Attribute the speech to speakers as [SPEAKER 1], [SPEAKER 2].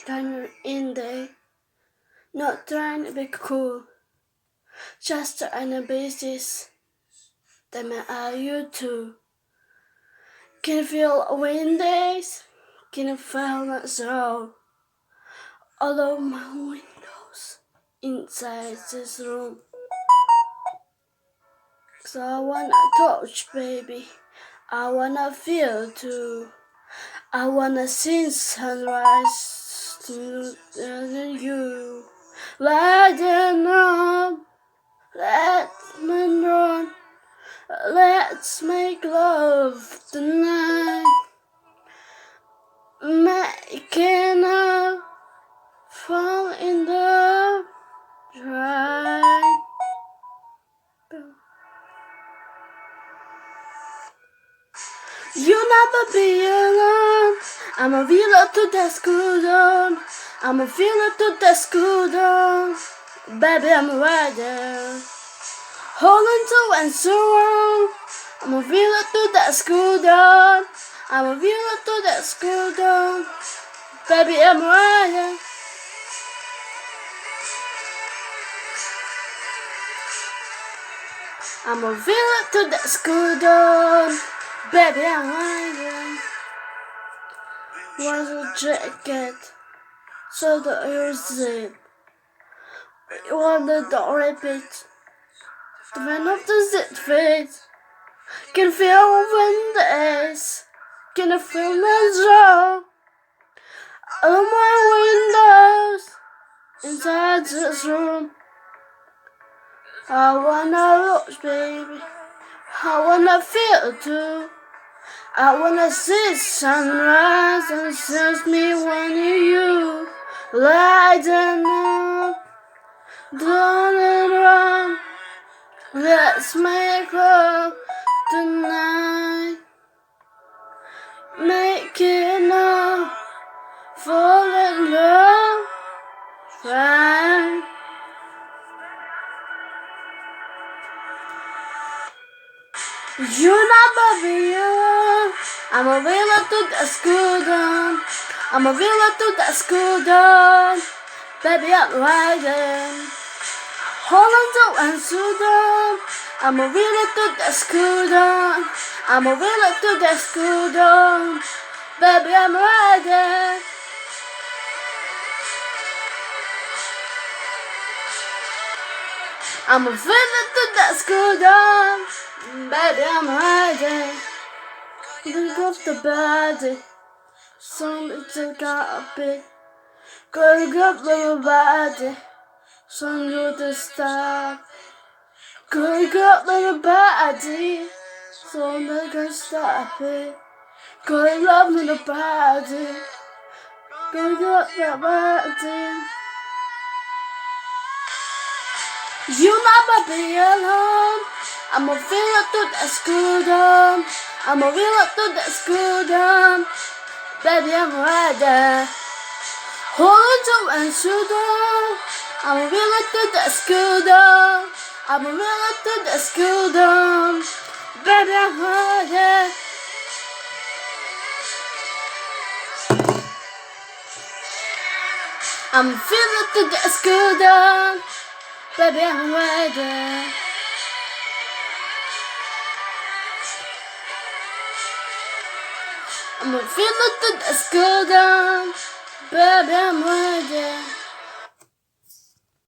[SPEAKER 1] Time in day, not trying to be cool, just trying to be this. Them are you too. Can you feel wind days? Can you feel that soul? All of my windows inside this room. So I wanna touch, baby. I wanna feel too. I wanna see sunrise to you. Lighten up, let me run. Let's make love tonight. Making up, fall in love, try. You'll never be alone. I'm a villa to the school dawn. I'm a villa to the school dawn. Baby, I'm right there. Holding to and so on. I'm a villa to the school dawn. I'm a villa to the school dawn. Baby, I'm right there. I'm a villa to the school dawn. Baby, I'm right there. Was a jacket, so that you zip. You wanted to repeat. The man of the zip fit. Can feel wind days. Can I feel the joy? All my windows inside this room. I wanna watch, baby. I wanna feel too. I wanna see sunrise and sense me when you lighten up, don't it run. Let's make love tonight. Making up, fall in love, right? You'll never be alone. I'm a villa to the school dawn. I'm a villa to the school dawn. Baby, I'm riding. Hold on to and so down. I'm a villa to the school dawn. I'm a villa to the school dawn. Baby, I'm riding. I'm a villa to the school dawn. Baby, I'm riding. Look off the body. Some little copy. Going up little body. Some little star. Going up little body. Some little stop it. Going up little body. Going up the body. You'll never be alone. I'm a villa to the school dawn. I'm a villa to the school dawn. Baby, I'm right there. Hold on to and shoot down. I'm a villa to the school dawn. I'm a villa to the school dawn. Baby, I'm right there. I'm a villa to the school dawn. Baby, I'm right there. I'm a villa to the school dawn. Baby, I'm right there.